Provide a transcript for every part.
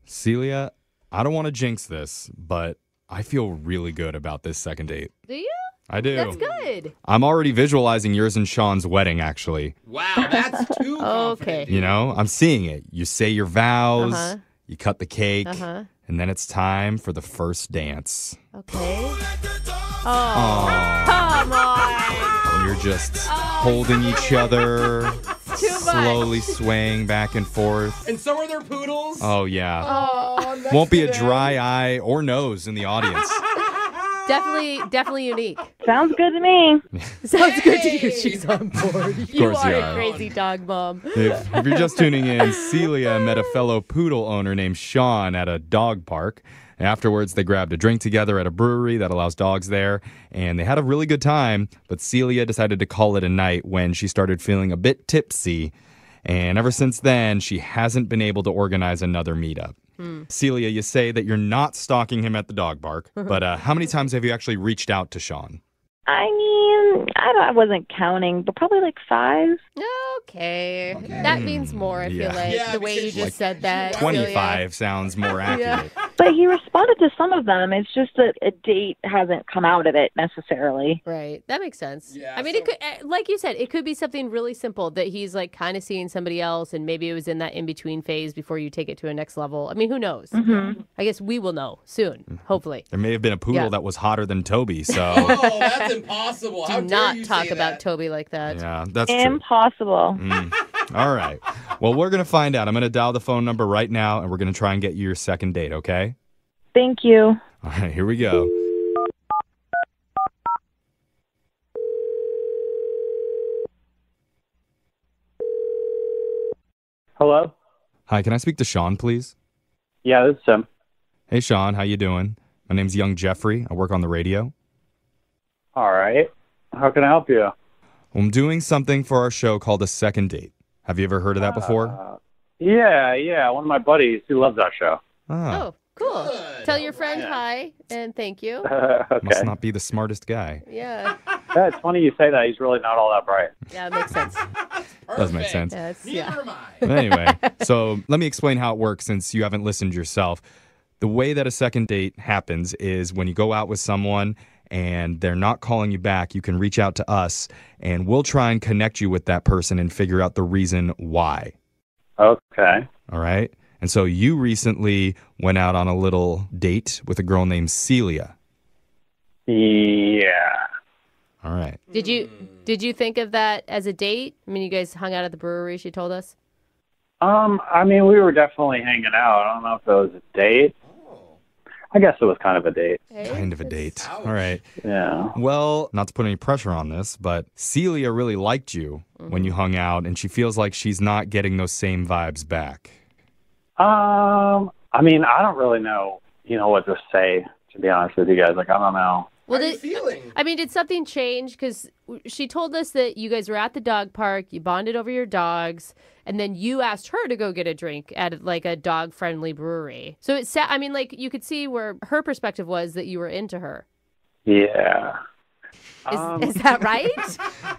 Celia, I don't want to jinx this, but I feel really good about this second date. Do you? I do. That's good. I'm already visualizing yours and Sean's wedding, actually. Wow, that's too confident. Okay. You know, I'm seeing it. You say your vows, Uh-huh. you cut the cake, Uh-huh. and then it's time for the first dance. Okay. Oh, Aww. come on. And you're just holding each other, Too much. slowly swaying back and forth. And so are their poodles. Oh, yeah. Oh, next Won't be to a them. dry eye or nose in the audience. Definitely unique. Sounds good to me. Sounds good to you. She's on board. You course are you a are. crazy dog mom. If you're just tuning in, Celia met a fellow poodle owner named Sean at a dog park. Afterwards, they grabbed a drink together at a brewery that allows dogs there, and they had a really good time, but Celia decided to call it a night when she started feeling a bit tipsy, and ever since then, she hasn't been able to organize another meetup. Celia, you say that you're not stalking him at the dog park, but how many times have you actually reached out to Sean? I mean, I wasn't counting, but probably like 5. Okay. That means more, I feel like, Yeah, the way you because just like said that. 25 sounds more accurate. But he responded to some of them. It's just that a date hasn't come out of it necessarily. Right. That makes sense. Yeah, I mean, so- it could, like you said, it could be something really simple that he's like kind of seeing somebody else and maybe it was in that in-between phase before you take it to a next level. I mean, who knows? I guess we will know soon, hopefully. There may have been a poodle Yeah. that was hotter than Toby, so Oh, that's impossible. How Do dare not you talk say about that? Toby like that. yeah, that's true. Impossible. All right. Well, we're going to find out. I'm going to dial the phone number right now, and we're going to try and get you your second date, okay? Thank you. All right, here we go. Hello? Hi, can I speak to Sean, please? Yeah, this is Tim. Hey, Sean, how you doing? My name's Young Jeffrey. I work on the radio. All right. How can I help you? I'm doing something for our show called A Second Date. Have you ever heard of that before? Yeah. One of my buddies, he loves that show. Ah, Oh, cool. Good. Tell your friend hi and thank you. Okay. must not be the smartest guy. Yeah. Yeah, it's funny you say that. He's really not all that bright. Yeah, it makes sense. Does make sense. Yeah, it's, Neither yeah. am I. But anyway, so let me explain how it works since you haven't listened yourself. The way that a second date happens is when you go out with someone and they're not calling you back, you can reach out to us and we'll try and connect you with that person and figure out the reason why. Okay. All right? And so you recently went out on a little date with a girl named Celia. Yeah. All right. Did you think of that as a date? I mean, you guys hung out at the brewery, she told us. I mean, we were definitely hanging out. I don't know if it was a date. I guess it was kind of a date. Kind of a date. Ouch. All right. Yeah. Well, not to put any pressure on this, but Celia really liked you when you hung out, and she feels like she's not getting those same vibes back. I mean, I don't really know, what to say, to be honest with you guys. Like, I don't know. Well, How are you feeling? I mean, did something change? Because she told us that you guys were at the dog park, you bonded over your dogs, and then you asked her to go get a drink at like a dog-friendly brewery. So I mean, like you could see where her perspective was that you were into her. Yeah. Is that right?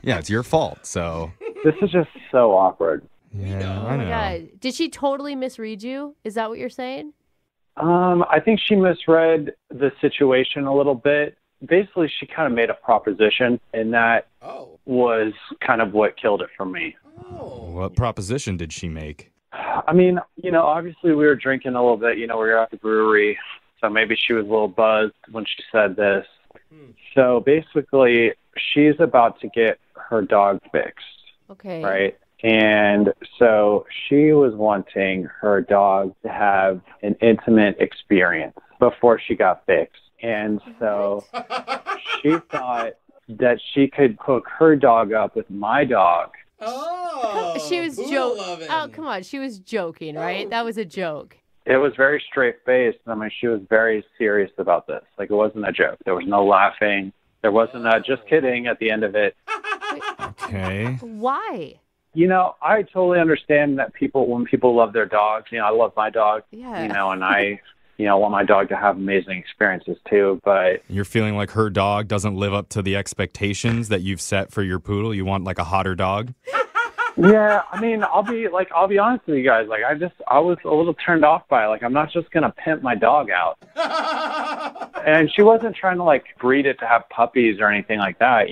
Yeah, it's your fault, so... This is just so awkward. Yeah, I Oh know. my God. Did she totally misread you? Is that what you're saying? I think she misread the situation a little bit. Basically, she kind of made a proposition, and that Oh. was kind of what killed it for me. Oh. What proposition did she make? I mean, obviously we were drinking a little bit. We were at the brewery, so maybe she was a little buzzed when she said this. So basically, she's about to get her dog fixed, Okay. right? And so she was wanting her dog to have an intimate experience before she got fixed. And so she thought that she could hook her dog up with my dog. Oh. She was poodle joking. loving. Oh, come on. She was joking, right? That was a joke. It was very straight-faced. I mean, she was very serious about this. Like, it wasn't a joke. There was no laughing. There wasn't a just kidding at the end of it. Okay. Why? I totally understand that when people love their dogs, I love my dog, Yeah. and I, want my dog to have amazing experiences too. But You're feeling like her dog doesn't live up to the expectations that you've set for your poodle? You want like a hotter dog? Yeah, I mean, I'll be honest with you guys. Like, I was a little turned off by it. Like, I'm not just gonna pimp my dog out. And she wasn't trying to like breed it to have puppies or anything like that,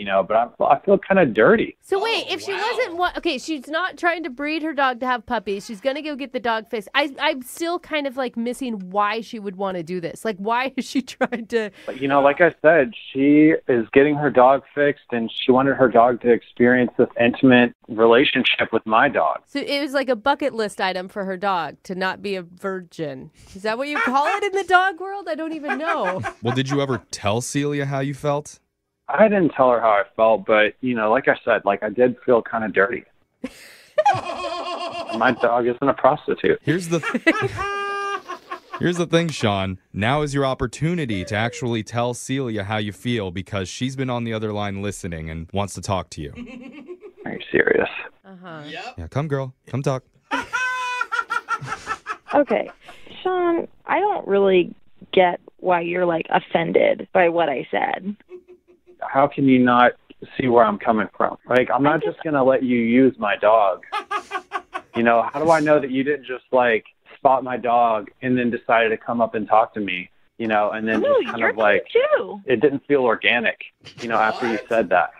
But I feel kind of dirty. So wait, if she wasn't okay, she's not trying to breed her dog to have puppies. She's gonna go get the dog fixed. I'm still kind of like missing why she would want to do this. Like, why is she trying to? But, like I said, she is getting her dog fixed, and she wanted her dog to experience this intimate relationship with my dog. So it was like a bucket list item for her dog to not be a virgin. Is that what you call it in the dog world? I don't even know. Well, did you ever tell Celia how you felt? I didn't tell her how I felt, but, like I said, like I did feel kind of dirty. My dog isn't a prostitute. Here's the thing, Sean. Now is your opportunity to actually tell Celia how you feel because she's been on the other line listening and wants to talk to you. Are you serious? Uh-huh. Yep. Yeah, come girl. Come talk. Okay, Sean, I don't really get why you're like offended by what I said. How can you not see where I'm coming from? Like, I'm not just going to let you use my dog. How do I know that you didn't just like spot my dog and then decided to come up and talk to me, and then No, just kind you're of like, too. it didn't feel organic, after you said that.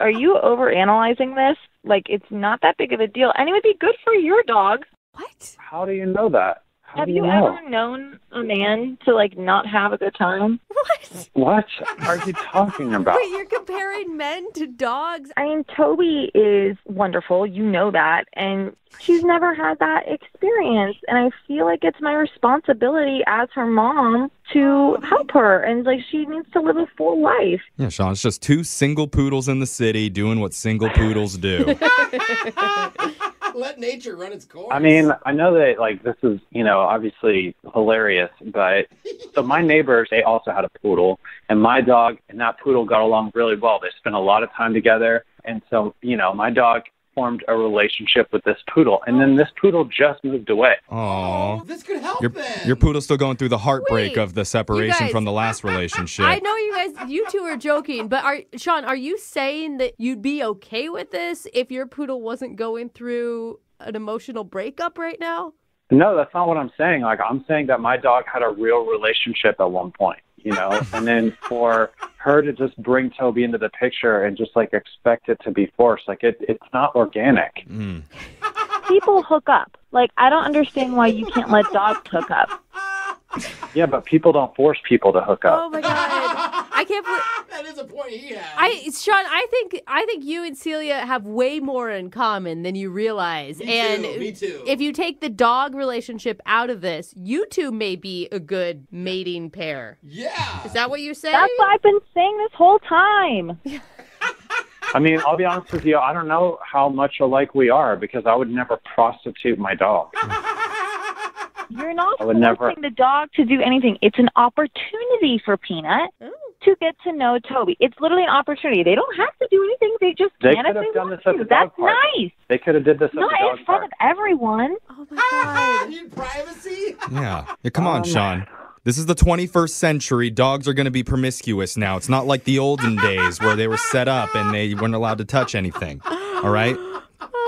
Are you overanalyzing this? Like, it's not that big of a deal. And it would be good for your dog. What? How do you know that? How Have do you know? ever known a man to, like, not have a good time? What? What are you talking about? Wait, you're comparing men to dogs? I mean, Toby is wonderful. You know that. And she's never had that experience. And I feel like it's my responsibility as her mom to help her. And, like, she needs to live a full life. Yeah, Sean, it's just two single poodles in the city doing what single poodles do. Let nature run its course. I mean, I know that, like, this is, obviously hilarious, but so my neighbors, they also had a poodle, and my dog and that poodle got along really well. They spent a lot of time together, and so, my dog formed a relationship with this poodle, and then this poodle just moved away. Aw. This could help then. Your poodle's still going through the heartbreak Wait, of the separation guys, from the last relationship. I know you two are joking, but Sean, are you saying that you'd be okay with this if your poodle wasn't going through an emotional breakup right now? No, that's not what I'm saying. Like, I'm saying that my dog had a real relationship at one point, and then for her to just bring Toby into the picture and just like expect it to be forced, like it's not organic. People hook up. Like, I don't understand why you can't let dogs hook up. Yeah, but people don't force people to hook up. Oh my god. I can't believe That is a point he has. Sean, I think you and Celia have way more in common than you realize. Me too. If you take the dog relationship out of this, you two may be a good mating pair. Yeah. Is that what you're saying? That's what I've been saying this whole time. I mean, I'll be honest with you, I don't know how much alike we are because I would never prostitute my dog. You're not I would forcing never. the dog to do anything. It's an opportunity for Peanut to get to know Toby. It's literally an opportunity. They don't have to do anything. They just They can if could have they done want this at to. the That's dog park. nice. They could have did this at Not the dog in front park. of everyone. Oh my god. Need privacy? Yeah. Come on, Sean. This is the 21st century. Dogs are going to be promiscuous now. It's not like the olden days where they were set up and they weren't allowed to touch anything. All right?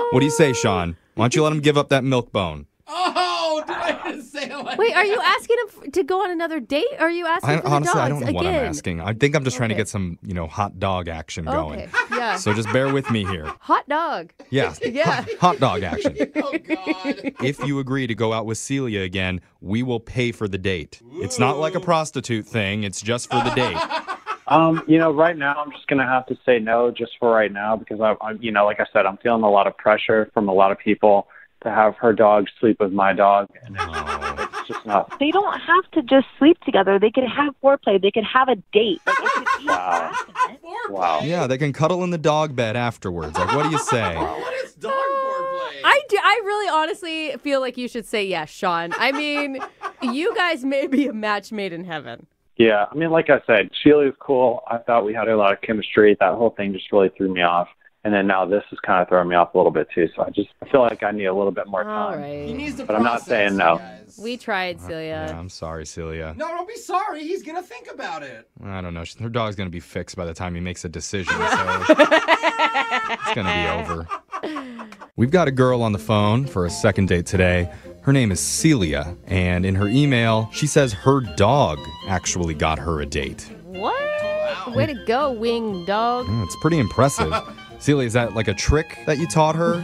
What do you say, Sean? Why don't you let him give up that milk bone? Oh, do I just say it like Wait, are you that? asking him to go on another date? Or are you asking for the Honestly, dogs I don't know again? what I'm asking. I think I'm just trying to Okay. get some, hot dog action going. Okay. Yeah. So just bear with me here. Hot dog. Yeah. Yeah. Hot dog action. Oh, God. If you agree to go out with Celia again, we will pay for the date. It's not like a prostitute thing. It's just for the date. Right now I'm just going to have to say no just for right now because I'm like I said, I'm feeling a lot of pressure from a lot of people to have her dog sleep with my dog. And it's just not. They don't have to just sleep together. They could have foreplay. They could have a date. Like, it could be Wow. passionate. Wow. Yeah, they can cuddle in the dog bed afterwards. Like, what do you say? What is dog foreplay? I really honestly feel like you should say yes, Sean. I mean, you guys may be a match made in heaven. Yeah, I mean, like I said, Sheila's cool. I thought we had a lot of chemistry. That whole thing just really threw me off. And then now this is kind of throwing me off a little bit too. So I feel like I need a little bit more All time. He right. needs to But I'm not process, saying you no. guys. We tried, Yeah, Celia. I'm sorry, Celia. No, don't be sorry. He's going to think about it. I don't know. Her dog's going to be fixed by the time he makes a decision. So It's going to be over. We've got a girl on the phone for a second date today. Her name is Celia, and in her email, she says her dog actually got her a date. What? Way to go, wing dog. It's pretty impressive. Celia, is that like a trick that you taught her?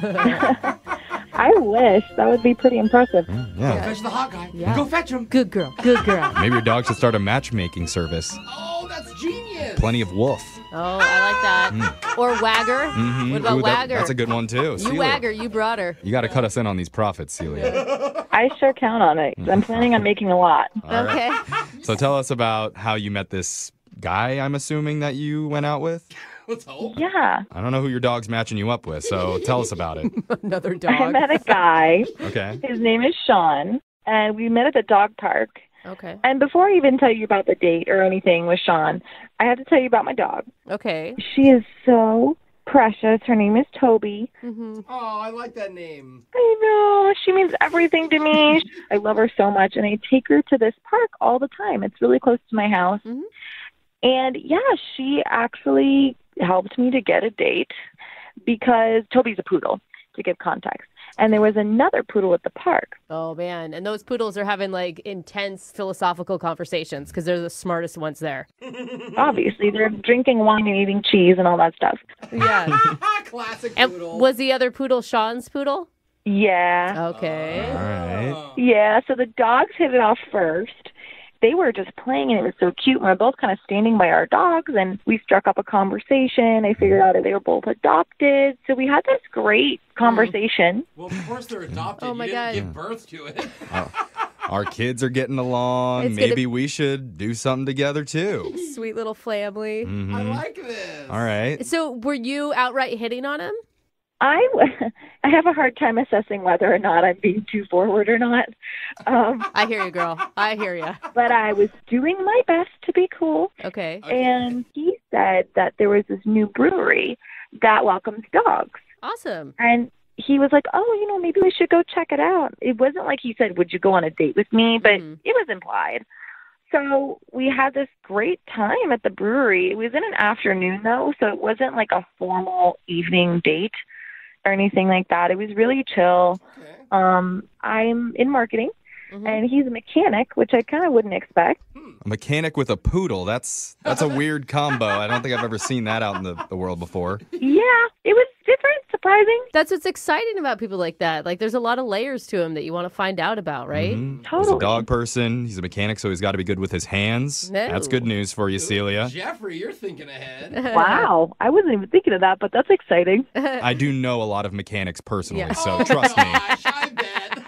I wish. That would be pretty impressive. Yeah. Fetch the hot guy. Yeah. Go fetch him. Good girl. Good girl. Maybe your dog should start a matchmaking service. Oh, that's genius. Plenty of woof. Oh, I like that. Or Wagger. Mhm. What about Ooh, Wagger? That's a good one, too. You Celia, Wagger, you brought her. you got to cut us in on these profits, Celia. I sure count on it. I'm planning on making a lot. All right. Okay. So tell us about how you met this guy, I'm assuming, that you went out with. Let's hope. Yeah. I don't know who your dog's matching you up with, so tell us about it. Another I dog. met a guy. Okay. His name is Sean, and we met at the dog park. Okay. And before I even tell you about the date or anything with Sean, I have to tell you about my dog. Okay. She is so precious. Her name is Toby. Mm-hmm. Oh, I like that name. I know. She means everything to me. I love her so much, and I take her to this park all the time. It's really close to my house. Mhm. And, yeah, she actually helped me to get a date because Toby's a poodle, to give context. And there was another poodle at the park. Oh, man. And those poodles are having like intense philosophical conversations because they're the smartest ones there. Obviously, they're drinking wine and eating cheese and all that stuff. Yeah. Classic And poodle. was the other poodle Sean's poodle? Yeah. Okay. All right. Yeah, so the dogs hit it off first. They were just playing, and it was so cute. We were both kind of standing by our dogs, and we struck up a conversation. I figured out that they were both adopted. So we had this great conversation. Well, of course they're adopted. Oh, my you didn't God. give birth to it. Our kids are getting along. It's gonna- Maybe we should do something together, too. Sweet little family. Mhm. I like this. All right. So were you outright hitting on him? I have a hard time assessing whether or not I'm being too forward or not. I hear you, girl. I hear you. But I was doing my best to be cool. Okay. And he said that there was this new brewery that welcomes dogs. Awesome. And he was like, oh, maybe we should go check it out. It wasn't like he said, would you go on a date with me? But Mhm. it was implied. So we had this great time at the brewery. It was in an afternoon, though, so it wasn't like a formal evening date or anything like that. It was really chill. Okay. I'm in marketing, Mhm. and he's a mechanic, which I kind of wouldn't expect. A mechanic with a poodle. That's a weird combo. I don't think I've ever seen that out in the world before. Yeah, it was different, surprising. That's what's exciting about people like that. Like, there's a lot of layers to him that you want to find out about, right? Mhm. He's a Totally. dog person. He's a mechanic, so he's got to be good with his hands. No. That's good news for you, Celia. Jeffrey, you're thinking ahead. Wow, I wasn't even thinking of that, but that's exciting. I do know a lot of mechanics personally, Yeah. so Oh, trust me. gosh, I bet.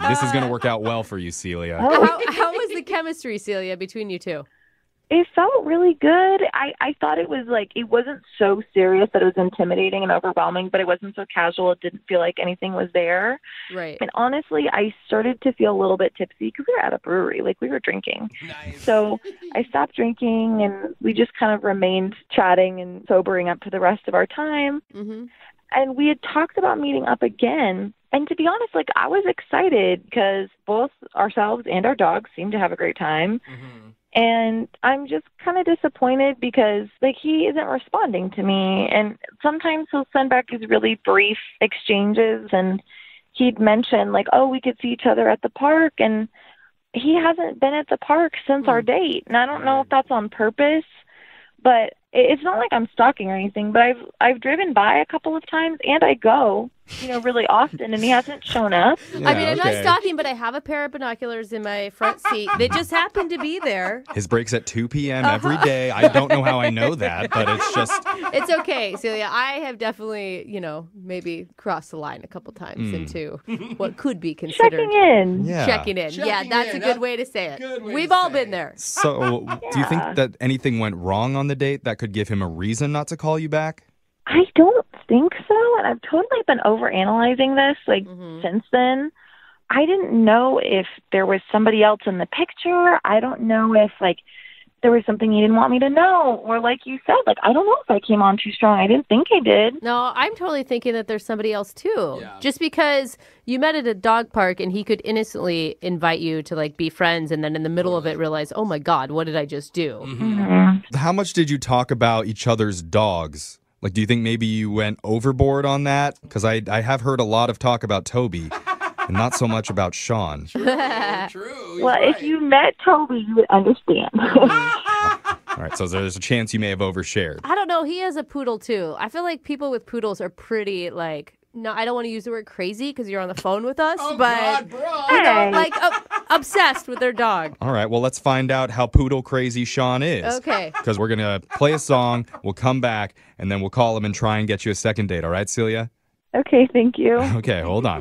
This is going to work out well for you, Celia. Oh. How was the chemistry, Celia, between you two? It felt really good. I thought it was like, it wasn't so serious that it was intimidating and overwhelming, but it wasn't so casual. It didn't feel like anything was there. Right. And honestly, I started to feel a little bit tipsy because we were at a brewery, like we were drinking. Nice. So I stopped drinking and we just kind of remained chatting and sobering up for the rest of our time. Mm-hmm. And we had talked about meeting up again. And to be honest, like I was excited because both ourselves and our dogs seemed to have a great time. Mhm. And I'm just kind of disappointed because, like, he isn't responding to me. And sometimes he'll send back these really brief exchanges. And he'd mention, like, oh, we could see each other at the park. And he hasn't been at the park since our date. And I don't know if that's on purpose. But it's not like I'm stalking or anything. But I've driven by a couple of times, and I go, really often, and he hasn't shown up. I mean, I'm not okay. stalking, but I have a pair of binoculars in my front seat. They just happen to be there. His break's at 2 p.m. every day. I don't know how I know that, but it's just It's okay, Celia. I have definitely, maybe crossed the line a couple times into what could be considered Checking in. yeah. checking in. Yeah, Checking that's in. a good way to say it. Good way We've to all say been it. there. So, do you think Yeah. that anything went wrong on the date that could give him a reason not to call you back? I don't think so. And I've totally been overanalyzing this, like, Mhm. since then. I didn't know if there was somebody else in the picture. I don't know if, like, there was something he didn't want me to know. Or, like you said, like, I don't know if I came on too strong. I didn't think I did. No, I'm totally thinking that there's somebody else too. Yeah. Just because you met at a dog park and he could innocently invite you to like be friends and then in the middle of it realize, oh my God, what did I just do? Mm-hmm. Mhm. How much did you talk about each other's dogs Like, do you think maybe you went overboard on that? Because I have heard a lot of talk about Toby and not so much about Sean. True. He's Well, right. if you met Toby, you would understand. All right, so there's a chance you may have overshared. I don't know. He has a poodle too. I feel like people with poodles are pretty like. No, I don't want to use the word crazy because you're on the phone with us, Oh, but God, bro. Hey. like obsessed with their dog. All right, well, let's find out how poodle crazy Sean is. Okay. Because we're going to play a song, we'll come back, and then we'll call him and try and get you a second date. All right, Celia? Okay, thank you. Okay, hold on.